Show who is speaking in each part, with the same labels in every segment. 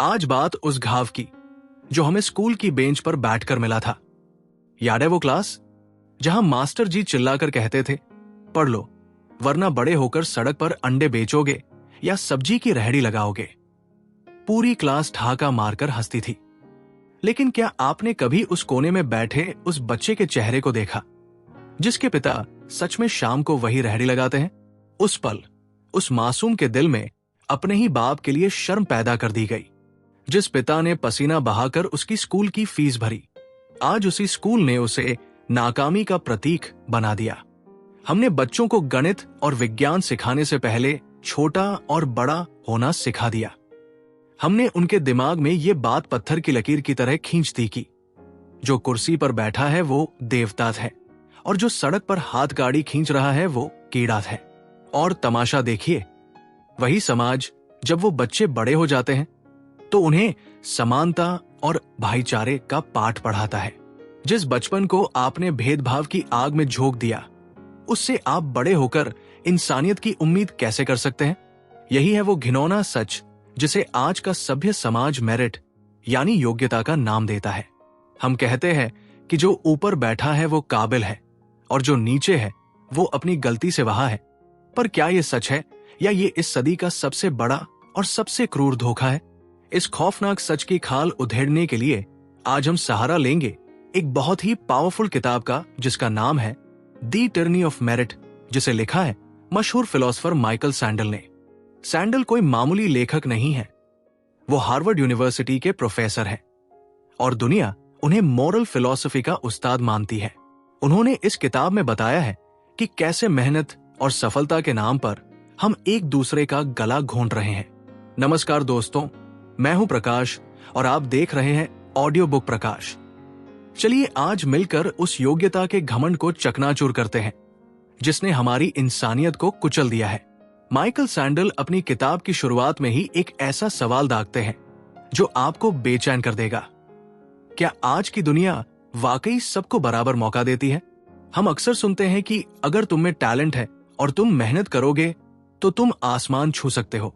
Speaker 1: आज बात उस घाव की जो हमें स्कूल की बेंच पर बैठकर मिला था। याद है वो क्लास जहां मास्टर जी चिल्लाकर कहते थे, पढ़ लो वरना बड़े होकर सड़क पर अंडे बेचोगे या सब्जी की रेहड़ी लगाओगे। पूरी क्लास ठहाका मारकर हंसती थी। लेकिन क्या आपने कभी उस कोने में बैठे उस बच्चे के चेहरे को देखा जिसके पिता सच में शाम को वही रेहड़ी लगाते हैं? उस पल उस मासूम के दिल में अपने ही बाप के लिए शर्म पैदा कर दी गई। जिस पिता ने पसीना बहाकर उसकी स्कूल की फीस भरी, आज उसी स्कूल ने उसे नाकामी का प्रतीक बना दिया। हमने बच्चों को गणित और विज्ञान सिखाने से पहले छोटा और बड़ा होना सिखा दिया। हमने उनके दिमाग में ये बात पत्थर की लकीर की तरह खींच दी कि जो कुर्सी पर बैठा है वो देवता है और जो सड़क पर हाथ गाड़ी खींच रहा है वो कीड़ा है। और तमाशा देखिए, वही समाज जब वो बच्चे बड़े हो जाते हैं तो उन्हें समानता और भाईचारे का पाठ पढ़ाता है। जिस बचपन को आपने भेदभाव की आग में झोंक दिया, उससे आप बड़े होकर इंसानियत की उम्मीद कैसे कर सकते हैं? यही है वो घिनौना सच जिसे आज का सभ्य समाज मेरिट यानी योग्यता का नाम देता है। हम कहते हैं कि जो ऊपर बैठा है वो काबिल है और जो नीचे है वो अपनी गलती से वहां है। पर क्या ये सच है या ये इस सदी का सबसे बड़ा और सबसे क्रूर धोखा है? इस खौफनाक सच की खाल उधेड़ने के लिए आज हम सहारा लेंगे एक बहुत ही पावरफुल किताब का जिसका नाम है द टिरनी ऑफ मेरिट, जिसे लिखा है मशहूर फिलोसोफर माइकल सैंडल ने। सैंडल कोई मामूली लेखक नहीं है, वो हार्वर्ड यूनिवर्सिटी के प्रोफेसर हैं और दुनिया उन्हें मॉरल फिलॉसफी का उस्ताद मानती है। उन्होंने इस किताब में बताया है कि कैसे मेहनत और सफलता के नाम पर हम एक दूसरे का गला घोंट रहे हैं। नमस्कार दोस्तों, मैं हूं प्रकाश और आप देख रहे हैं ऑडियो बुक प्रकाश। चलिए आज मिलकर उस योग्यता के घमंड को चकनाचूर करते हैं जिसने हमारी इंसानियत को कुचल दिया है। माइकल सैंडल अपनी किताब की शुरुआत में ही एक ऐसा सवाल दागते हैं जो आपको बेचैन कर देगा। क्या आज की दुनिया वाकई सबको बराबर मौका देती है? हम अक्सर सुनते हैं कि अगर तुम में टैलेंट है और तुम मेहनत करोगे तो तुम आसमान छू सकते हो।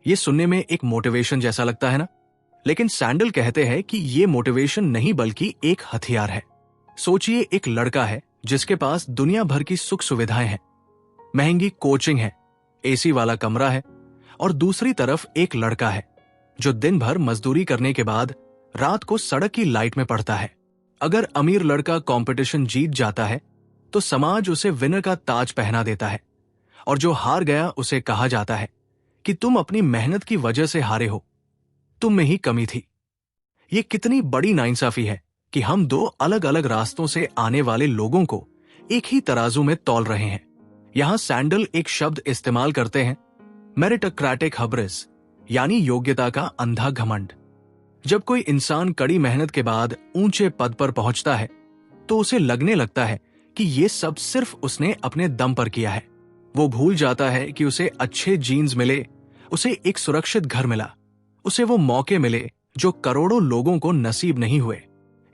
Speaker 1: यह सुनने में एक मोटिवेशन जैसा लगता है ना? लेकिन सैंडल कहते हैं कि यह मोटिवेशन नहीं बल्कि एक हथियार है। सोचिए, एक लड़का है जिसके पास दुनिया भर की सुख सुविधाएं हैं, महंगी कोचिंग है, एसी वाला कमरा है, और दूसरी तरफ एक लड़का है जो दिन भर मजदूरी करने के बाद रात को सड़क की लाइट में पड़ता है। अगर अमीर लड़का कंपटीशन जीत जाता है तो समाज उसे विनर का ताज पहना देता है और जो हार गया उसे कहा जाता है कि तुम अपनी मेहनत की वजह से हारे हो, तुम में ही कमी थी। ये कितनी बड़ी नाइंसाफी है कि हम दो अलग अलग रास्तों से आने वाले लोगों को एक ही तराजू में तौल रहे हैं। यहां सैंडल एक शब्द इस्तेमाल करते हैं, मेरिटोक्रेटिक हब्रिस, यानी योग्यता का अंधा घमंड। जब कोई इंसान कड़ी मेहनत के बाद ऊंचे पद पर पहुंचता है तो उसे लगने लगता है कि ये सब सिर्फ उसने अपने दम पर किया है। वो भूल जाता है कि उसे अच्छे जीन्स मिले, उसे एक सुरक्षित घर मिला, उसे वो मौके मिले जो करोड़ों लोगों को नसीब नहीं हुए।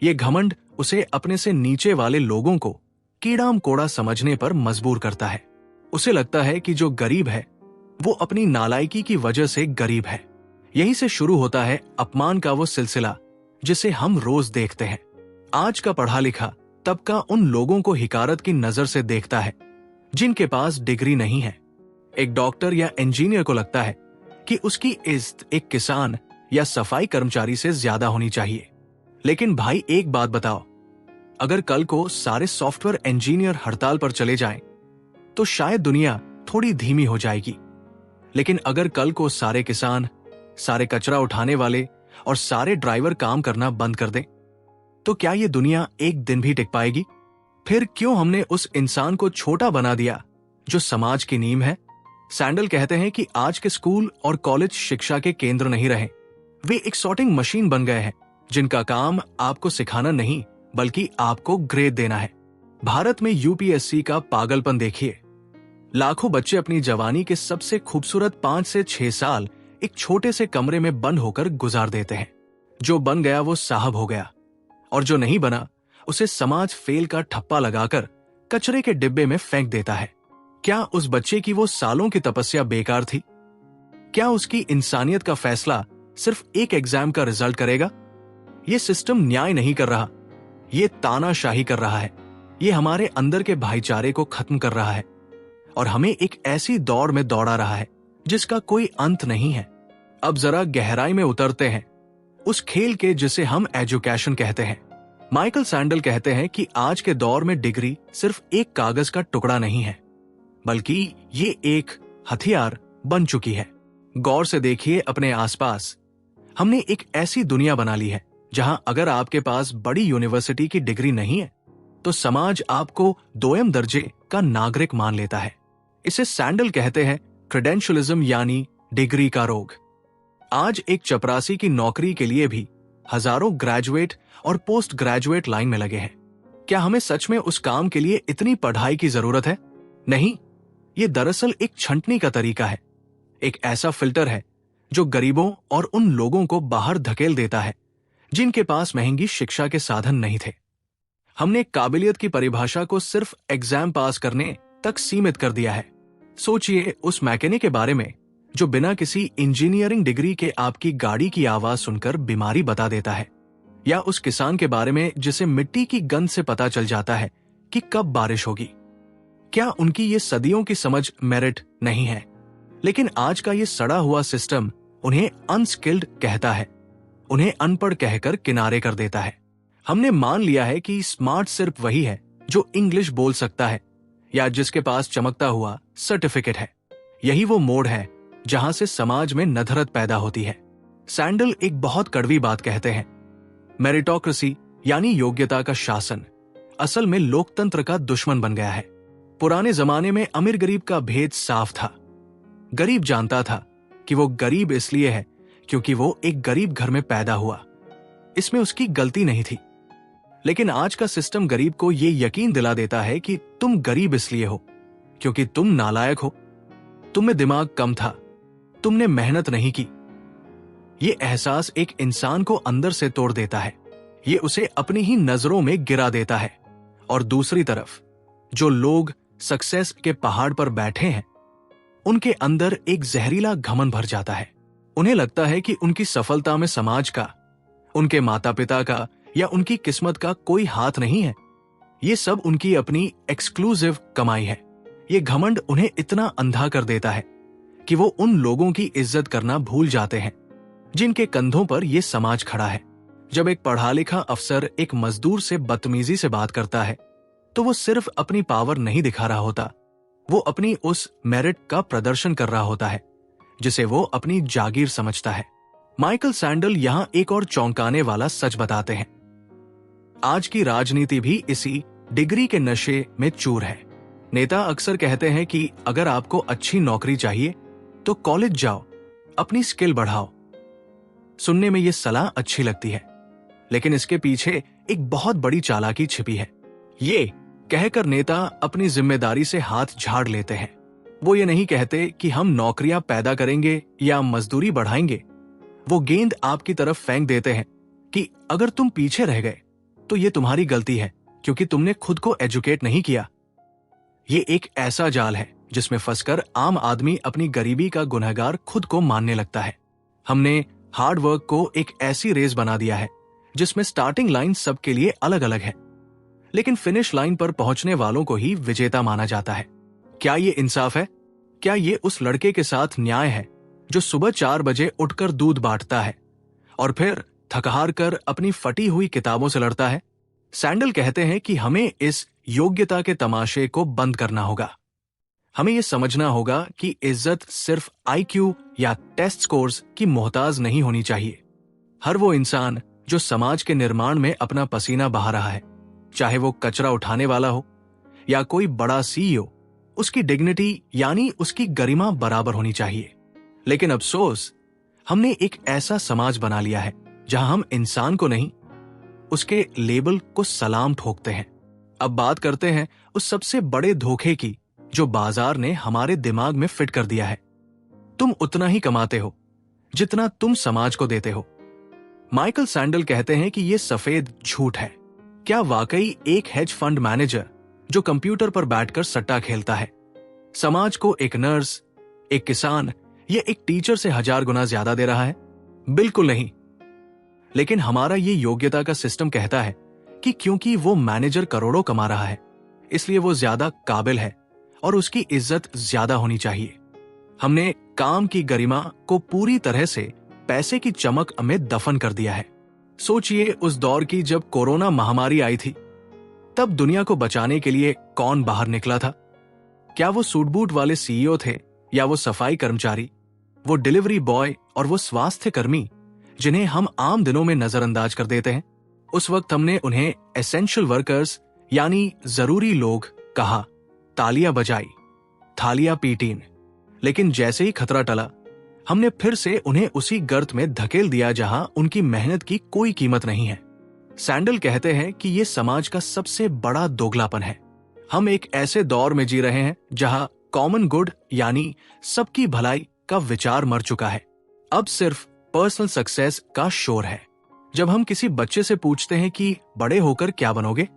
Speaker 1: ये घमंड उसे अपने से नीचे वाले लोगों को कीड़ाम कोड़ा समझने पर मजबूर करता है। उसे लगता है कि जो गरीब है वो अपनी नालायकी की वजह से गरीब है। यहीं से शुरू होता है अपमान का वो सिलसिला जिसे हम रोज देखते हैं। आज का पढ़ा लिखा तबका उन लोगों को हिकारत की नजर से देखता है जिनके पास डिग्री नहीं है। एक डॉक्टर या इंजीनियर को लगता है कि उसकी इज्जत एक किसान या सफाई कर्मचारी से ज्यादा होनी चाहिए। लेकिन भाई एक बात बताओ, अगर कल को सारे सॉफ्टवेयर इंजीनियर हड़ताल पर चले जाएं, तो शायद दुनिया थोड़ी धीमी हो जाएगी। लेकिन अगर कल को सारे किसान, सारे कचरा उठाने वाले और सारे ड्राइवर काम करना बंद कर दें, तो क्या ये दुनिया एक दिन भी टिक पाएगी? फिर क्यों हमने उस इंसान को छोटा बना दिया जो समाज की नींव है? सैंडल कहते हैं कि आज के स्कूल और कॉलेज शिक्षा के केंद्र नहीं रहे, वे एक सॉर्टिंग मशीन बन गए हैं जिनका काम आपको सिखाना नहीं बल्कि आपको ग्रेड देना है। भारत में यूपीएससी का पागलपन देखिए। लाखों बच्चे अपनी जवानी के सबसे खूबसूरत 5 से 6 साल एक छोटे से कमरे में बंद होकर गुजार देते हैं। जो बन गया वो साहब हो गया और जो नहीं बना उसे समाज फेल का ठप्पा लगाकर कचरे के डिब्बे में फेंक देता है। क्या उस बच्चे की वो सालों की तपस्या बेकार थी? क्या उसकी इंसानियत का फैसला सिर्फ एक एग्जाम का रिजल्ट करेगा? ये सिस्टम न्याय नहीं कर रहा, ये तानाशाही कर रहा है। ये हमारे अंदर के भाईचारे को खत्म कर रहा है और हमें एक ऐसी दौड़ में दौड़ा रहा है जिसका कोई अंत नहीं है। अब जरा गहराई में उतरते हैं उस खेल के जिसे हम एजुकेशन कहते हैं। माइकल सैंडल कहते हैं कि आज के दौर में डिग्री सिर्फ एक कागज का टुकड़ा नहीं है, बल्कि ये एक हथियार बन चुकी है। गौर से देखिए अपने आसपास। हमने एक ऐसी दुनिया बना ली है जहां अगर आपके पास बड़ी यूनिवर्सिटी की डिग्री नहीं है तो समाज आपको दोयम दर्जे का नागरिक मान लेता है। इसे सैंडल कहते हैं क्रेडेंशियलिज्म, यानी डिग्री का रोग। आज एक चपरासी की नौकरी के लिए भी हजारों ग्रेजुएट और पोस्ट ग्रेजुएट लाइन में लगे हैं। क्या हमें सच में उस काम के लिए इतनी पढ़ाई की जरूरत है? नहीं, ये दरअसल एक छंटनी का तरीका है, एक ऐसा फिल्टर है जो गरीबों और उन लोगों को बाहर धकेल देता है जिनके पास महंगी शिक्षा के साधन नहीं थे। हमने काबिलियत की परिभाषा को सिर्फ एग्जाम पास करने तक सीमित कर दिया है। सोचिए उस मैकेनिक के बारे में जो बिना किसी इंजीनियरिंग डिग्री के आपकी गाड़ी की आवाज सुनकर बीमारी बता देता है, या उस किसान के बारे में जिसे मिट्टी की गंध से पता चल जाता है कि कब बारिश होगी। क्या उनकी ये सदियों की समझ मेरिट नहीं है? लेकिन आज का ये सड़ा हुआ सिस्टम उन्हें अनस्किल्ड कहता है, उन्हें अनपढ़ कहकर किनारे कर देता है। हमने मान लिया है कि स्मार्ट सिर्फ वही है जो इंग्लिश बोल सकता है या जिसके पास चमकता हुआ सर्टिफिकेट है। यही वो मोड़ है जहां से समाज में नधरत पैदा होती है। सैंडल एक बहुत कड़वी बात कहते हैं। मेरिटोक्रेसी यानी योग्यता का शासन असल में लोकतंत्र का दुश्मन बन गया है। पुराने जमाने में अमीर गरीब का भेद साफ था। गरीब जानता था कि वो गरीब इसलिए है क्योंकि वो एक गरीब घर में पैदा हुआ, इसमें उसकी गलती नहीं थी। लेकिन आज का सिस्टम गरीब को ये यकीन दिला देता है कि तुम गरीब इसलिए हो क्योंकि तुम नालायक हो, तुम में दिमाग कम था, तुमने मेहनत नहीं की। ये एहसास एक इंसान को अंदर से तोड़ देता है, ये उसे अपनी ही नजरों में गिरा देता है। और दूसरी तरफ जो लोग सक्सेस के पहाड़ पर बैठे हैं, उनके अंदर एक जहरीला घमंड भर जाता है। उन्हें लगता है कि उनकी सफलता में समाज का, उनके माता पिता का या उनकी किस्मत का कोई हाथ नहीं है। ये सब उनकी अपनी एक्सक्लूसिव कमाई है। ये घमंड उन्हें इतना अंधा कर देता है कि वो उन लोगों की इज्जत करना भूल जाते हैं जिनके कंधों पर ये समाज खड़ा है। जब एक पढ़ा लिखा अफसर एक मजदूर से बदतमीजी से बात करता है तो वो सिर्फ अपनी पावर नहीं दिखा रहा होता, वो अपनी उस मेरिट का प्रदर्शन कर रहा होता है जिसे वो अपनी जागीर समझता है। माइकल सैंडल यहां एक और चौंकाने वाला सच बताते हैं। आज की राजनीति भी इसी डिग्री के नशे में चूर है। नेता अक्सर कहते हैं कि अगर आपको अच्छी नौकरी चाहिए तो कॉलेज जाओ, अपनी स्किल बढ़ाओ। सुनने में ये सलाह अच्छी लगती है, लेकिन इसके पीछे एक बहुत बड़ी चालाकी छिपी है। ये कहकर नेता अपनी जिम्मेदारी से हाथ झाड़ लेते हैं। वो ये नहीं कहते कि हम नौकरियां पैदा करेंगे या मजदूरी बढ़ाएंगे। वो गेंद आपकी तरफ फेंक देते हैं कि अगर तुम पीछे रह गए तो ये तुम्हारी गलती है क्योंकि तुमने खुद को एजुकेट नहीं किया। ये एक ऐसा जाल है जिसमें फंसकर आम आदमी अपनी गरीबी का गुनहगार खुद को मानने लगता है। हमने हार्ड वर्क को एक ऐसी रेस बना दिया है जिसमें स्टार्टिंग लाइन सबके लिए अलग अलग है, लेकिन फिनिश लाइन पर पहुंचने वालों को ही विजेता माना जाता है। क्या ये इंसाफ है? क्या ये उस लड़के के साथ न्याय है जो सुबह 4 बजे उठकर दूध बांटता है और फिर थक हार कर अपनी फटी हुई किताबों से लड़ता है? सैंडल कहते हैं कि हमें इस योग्यता के तमाशे को बंद करना होगा। हमें यह समझना होगा कि इज्जत सिर्फ आईक्यू या टेस्ट स्कोर्स की मोहताज नहीं होनी चाहिए। हर वो इंसान जो समाज के निर्माण में अपना पसीना बहा रहा है, चाहे वो कचरा उठाने वाला हो या कोई बड़ा सीईओ, उसकी डिग्निटी यानी उसकी गरिमा बराबर होनी चाहिए। लेकिन अफसोस, हमने एक ऐसा समाज बना लिया है जहां हम इंसान को नहीं, उसके लेबल को सलाम ठोकते हैं। अब बात करते हैं उस सबसे बड़े धोखे की जो बाजार ने हमारे दिमाग में फिट कर दिया है। तुम उतना ही कमाते हो जितना तुम समाज को देते हो। माइकल सैंडल कहते हैं कि यह सफेद झूठ है। क्या वाकई एक हेज फंड मैनेजर जो कंप्यूटर पर बैठकर सट्टा खेलता है, समाज को एक नर्स, एक किसान या एक टीचर से 1000 गुना ज्यादा दे रहा है? बिल्कुल नहीं। लेकिन हमारा ये योग्यता का सिस्टम कहता है कि क्योंकि वो मैनेजर करोड़ों कमा रहा है, इसलिए वो ज्यादा काबिल है और उसकी इज्जत ज्यादा होनी चाहिए। हमने काम की गरिमा को पूरी तरह से पैसे की चमक में दफन कर दिया है। सोचिए उस दौर की जब कोरोना महामारी आई थी, तब दुनिया को बचाने के लिए कौन बाहर निकला था? क्या वो सूट बूट वाले सीईओ थे, या वो सफाई कर्मचारी, वो डिलीवरी बॉय और वो स्वास्थ्य कर्मी जिन्हें हम आम दिनों में नजरअंदाज कर देते हैं? उस वक्त हमने उन्हें एसेंशियल वर्कर्स यानी जरूरी लोग कहा, तालियां बजाई, थालियां पीटीं। लेकिन जैसे ही खतरा टला, हमने फिर से उन्हें उसी गर्त में धकेल दिया जहां उनकी मेहनत की कोई कीमत नहीं है। सैंडल कहते हैं कि ये समाज का सबसे बड़ा दोगलापन है। हम एक ऐसे दौर में जी रहे हैं जहां कॉमन गुड यानी सबकी भलाई का विचार मर चुका है। अब सिर्फ पर्सनल सक्सेस का शोर है। जब हम किसी बच्चे से पूछते हैं कि बड़े होकर क्या बनोगे,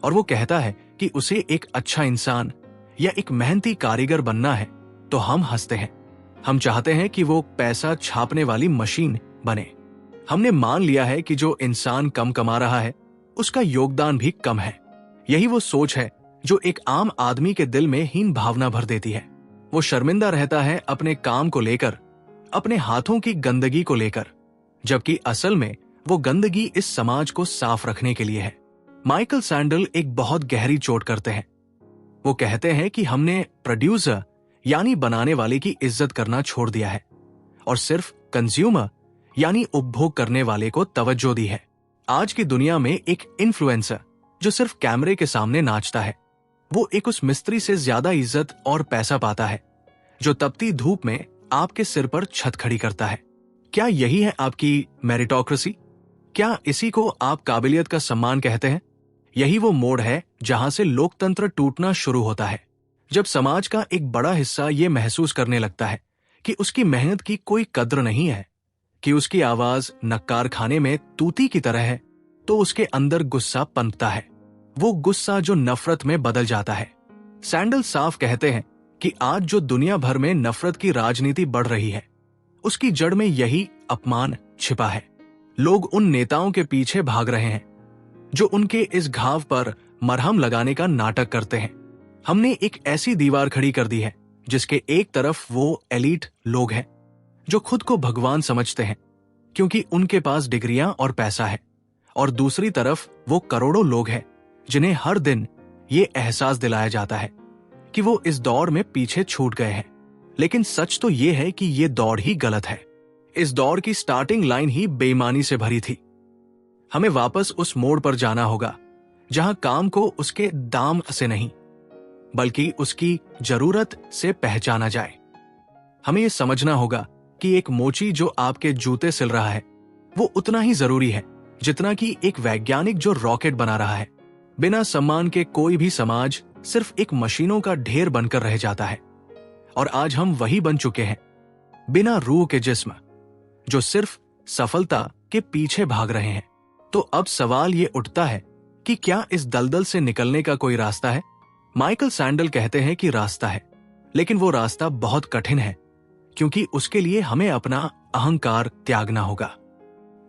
Speaker 1: और वो कहता है कि उसे एक अच्छा इंसान या एक मेहनती कारीगर बनना है, तो हम हंसते हैं। हम चाहते हैं कि वो पैसा छापने वाली मशीन बने। हमने मान लिया है कि जो इंसान कम कमा रहा है, उसका योगदान भी कम है। यही वो सोच है जो एक आम आदमी के दिल में हीन भावना भर देती है। वो शर्मिंदा रहता है अपने काम को लेकर, अपने हाथों की गंदगी को लेकर, जबकि असल में वो गंदगी इस समाज को साफ रखने के लिए है। माइकल सैंडल एक बहुत गहरी चोट करते हैं। वो कहते हैं कि हमने प्रोड्यूसर यानी बनाने वाले की इज्जत करना छोड़ दिया है और सिर्फ कंज्यूमर यानी उपभोग करने वाले को तवज्जो दी है। आज की दुनिया में एक इन्फ्लुएंसर जो सिर्फ कैमरे के सामने नाचता है, वो एक उस मिस्त्री से ज्यादा इज्जत और पैसा पाता है जो तपती धूप में आपके सिर पर छत खड़ी करता है। क्या यही है आपकी मेरिटोक्रेसी? क्या इसी को आप काबिलियत का सम्मान कहते हैं? यही वो मोड़ है जहां से लोकतंत्र टूटना शुरू होता है, जब समाज का एक बड़ा हिस्सा ये महसूस करने लगता है कि उसकी मेहनत की कोई कद्र नहीं है, कि उसकी आवाज नक्कार खाने में तूती की तरह है, तो उसके अंदर गुस्सा पनपता है, वो गुस्सा जो नफरत में बदल जाता है। सैंडल साफ कहते हैं कि आज जो दुनिया भर में नफरत की राजनीति बढ़ रही है, उसकी जड़ में यही अपमान छिपा है। लोग उन नेताओं के पीछे भाग रहे हैं जो उनके इस घाव पर मरहम लगाने का नाटक करते हैं। हमने एक ऐसी दीवार खड़ी कर दी है जिसके एक तरफ वो एलीट लोग हैं जो खुद को भगवान समझते हैं क्योंकि उनके पास डिग्रियां और पैसा है, और दूसरी तरफ वो करोड़ों लोग हैं जिन्हें हर दिन ये एहसास दिलाया जाता है कि वो इस दौड़ में पीछे छूट गए हैं। लेकिन सच तो ये है कि ये दौड़ ही गलत है। इस दौड़ की स्टार्टिंग लाइन ही बेईमानी से भरी थी। हमें वापस उस मोड़ पर जाना होगा जहां काम को उसके दाम से नहीं बल्कि उसकी जरूरत से पहचाना जाए। हमें यह समझना होगा कि एक मोची जो आपके जूते सिल रहा है वो उतना ही जरूरी है जितना कि एक वैज्ञानिक जो रॉकेट बना रहा है। बिना सम्मान के कोई भी समाज सिर्फ एक मशीनों का ढेर बनकर रह जाता है, और आज हम वही बन चुके हैं, बिना रूह के जिस्म जो सिर्फ सफलता के पीछे भाग रहे हैं। तो अब सवाल ये उठता है कि क्या इस दलदल से निकलने का कोई रास्ता है? माइकल सैंडल कहते हैं कि रास्ता है, लेकिन वो रास्ता बहुत कठिन है क्योंकि उसके लिए हमें अपना अहंकार त्यागना होगा।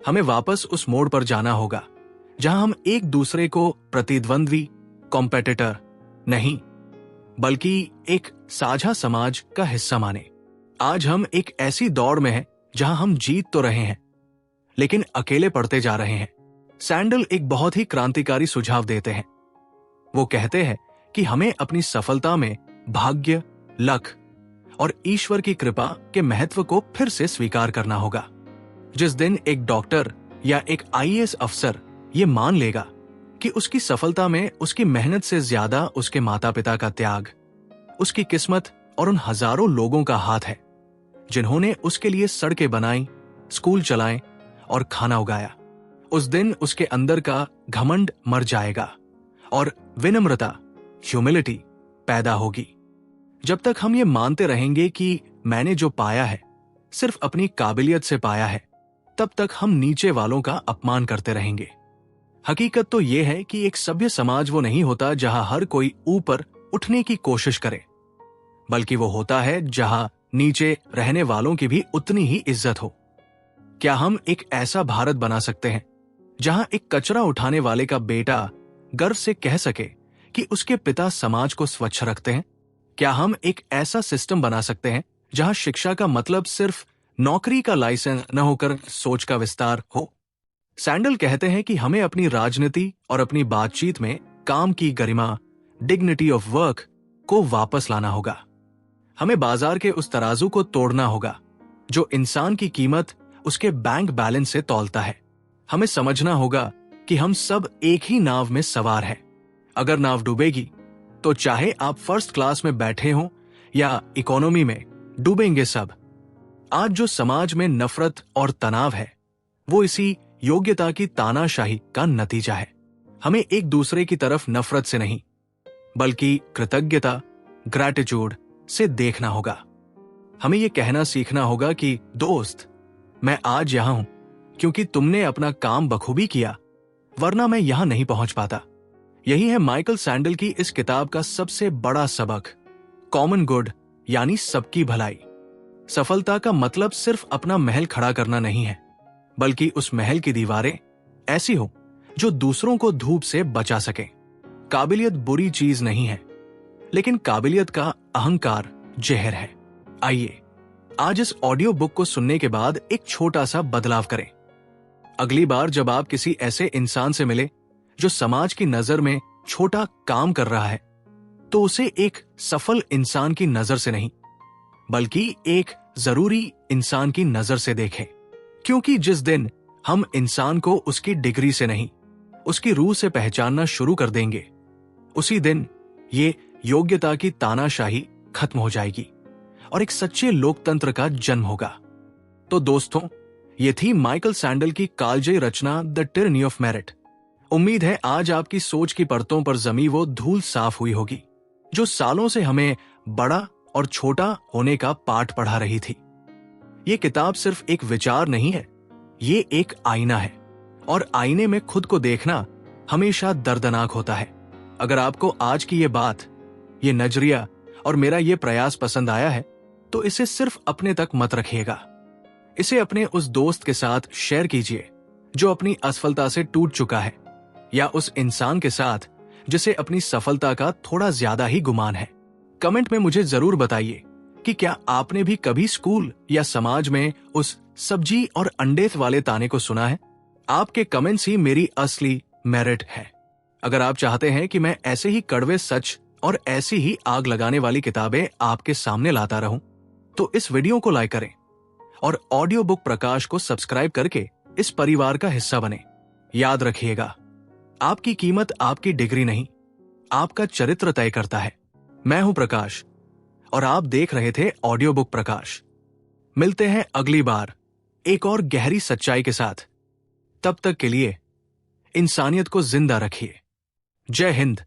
Speaker 1: हमें वापस उस मोड़ पर जाना होगा जहां हम एक दूसरे को प्रतिद्वंद्वी, कॉम्पिटिटर नहीं बल्कि एक साझा समाज का हिस्सा माने। आज हम एक ऐसी दौड़ में हैं जहां हम जीत तो रहे हैं लेकिन अकेले पड़ते जा रहे हैं। सैंडल एक बहुत ही क्रांतिकारी सुझाव देते हैं। वो कहते हैं कि हमें अपनी सफलता में भाग्य, लक और ईश्वर की कृपा के महत्व को फिर से स्वीकार करना होगा। जिस दिन एक डॉक्टर या एक आईएएस अफसर ये मान लेगा कि उसकी सफलता में उसकी मेहनत से ज्यादा उसके माता पिता का त्याग, उसकी किस्मत और उन हजारों लोगों का हाथ है जिन्होंने उसके लिए सड़कें बनाई, स्कूल चलाए और खाना उगाया, उस दिन उसके अंदर का घमंड मर जाएगा और विनम्रता, ह्यूमिलिटी पैदा होगी। जब तक हम ये मानते रहेंगे कि मैंने जो पाया है सिर्फ अपनी काबिलियत से पाया है, तब तक हम नीचे वालों का अपमान करते रहेंगे। हकीकत तो यह है कि एक सभ्य समाज वो नहीं होता जहां हर कोई ऊपर उठने की कोशिश करे, बल्कि वो होता है जहां नीचे रहने वालों की भी उतनी ही इज्जत हो। क्या हम एक ऐसा भारत बना सकते हैं जहां एक कचरा उठाने वाले का बेटा गर्व से कह सके कि उसके पिता समाज को स्वच्छ रखते हैं? क्या हम एक ऐसा सिस्टम बना सकते हैं जहां शिक्षा का मतलब सिर्फ नौकरी का लाइसेंस न होकर सोच का विस्तार हो? सैंडल कहते हैं कि हमें अपनी राजनीति और अपनी बातचीत में काम की गरिमा, डिग्निटी ऑफ वर्क को वापस लाना होगा। हमें बाजार के उस तराजू को तोड़ना होगा जो इंसान की कीमत उसके बैंक बैलेंस से तौलता है। हमें समझना होगा कि हम सब एक ही नाव में सवार हैं। अगर नाव डूबेगी तो चाहे आप फर्स्ट क्लास में बैठे हों या इकोनॉमी में, डूबेंगे सब। आज जो समाज में नफरत और तनाव है वो इसी योग्यता की तानाशाही का नतीजा है। हमें एक दूसरे की तरफ नफरत से नहीं बल्कि कृतज्ञता, ग्रैटिट्यूड से देखना होगा। हमें यह कहना सीखना होगा कि दोस्त, मैं आज यहां हूं क्योंकि तुमने अपना काम बखूबी किया, वरना मैं यहां नहीं पहुंच पाता। यही है माइकल सैंडल की इस किताब का सबसे बड़ा सबक, कॉमन गुड यानी सबकी भलाई। सफलता का मतलब सिर्फ अपना महल खड़ा करना नहीं है, बल्कि उस महल की दीवारें ऐसी हो जो दूसरों को धूप से बचा सके। काबिलियत बुरी चीज नहीं है, लेकिन काबिलियत का अहंकार जहर है। आइए आज इस ऑडियो बुक को सुनने के बाद एक छोटा सा बदलाव करें। अगली बार जब आप किसी ऐसे इंसान से मिले जो समाज की नजर में छोटा काम कर रहा है, तो उसे एक सफल इंसान की नजर से नहीं बल्कि एक जरूरी इंसान की नजर से देखें। क्योंकि जिस दिन हम इंसान को उसकी डिग्री से नहीं, उसकी रूह से पहचानना शुरू कर देंगे, उसी दिन ये योग्यता की तानाशाही खत्म हो जाएगी और एक सच्चे लोकतंत्र का जन्म होगा। तो दोस्तों, ये थी माइकल सैंडल की कालजयी रचना द टिरनी ऑफ मेरिट। उम्मीद है आज आपकी सोच की परतों पर जमी वो धूल साफ हुई होगी जो सालों से हमें बड़ा और छोटा होने का पाठ पढ़ा रही थी। ये किताब सिर्फ एक विचार नहीं है, ये एक आईना है, और आईने में खुद को देखना हमेशा दर्दनाक होता है। अगर आपको आज की ये बात, ये नजरिया और मेरा ये प्रयास पसंद आया है, तो इसे सिर्फ अपने तक मत रखिएगा। इसे अपने उस दोस्त के साथ शेयर कीजिए जो अपनी असफलता से टूट चुका है, या उस इंसान के साथ जिसे अपनी सफलता का थोड़ा ज्यादा ही गुमान है। कमेंट में मुझे जरूर बताइए कि क्या आपने भी कभी स्कूल या समाज में उस सब्जी और अंडे वाले ताने को सुना है? आपके कमेंट्स ही मेरी असली मेरिट है। अगर आप चाहते हैं कि मैं ऐसे ही कड़वे सच और ऐसी ही आग लगाने वाली किताबें आपके सामने लाता रहूं, तो इस वीडियो को लाइक करें और ऑडियो बुक प्रकाश को सब्सक्राइब करके इस परिवार का हिस्सा बने। याद रखिएगा, आपकी कीमत आपकी डिग्री नहीं, आपका चरित्र तय करता है। मैं हूं प्रकाश और आप देख रहे थे ऑडियो बुक प्रकाश। मिलते हैं अगली बार एक और गहरी सच्चाई के साथ। तब तक के लिए इंसानियत को जिंदा रखिए। जय हिंद।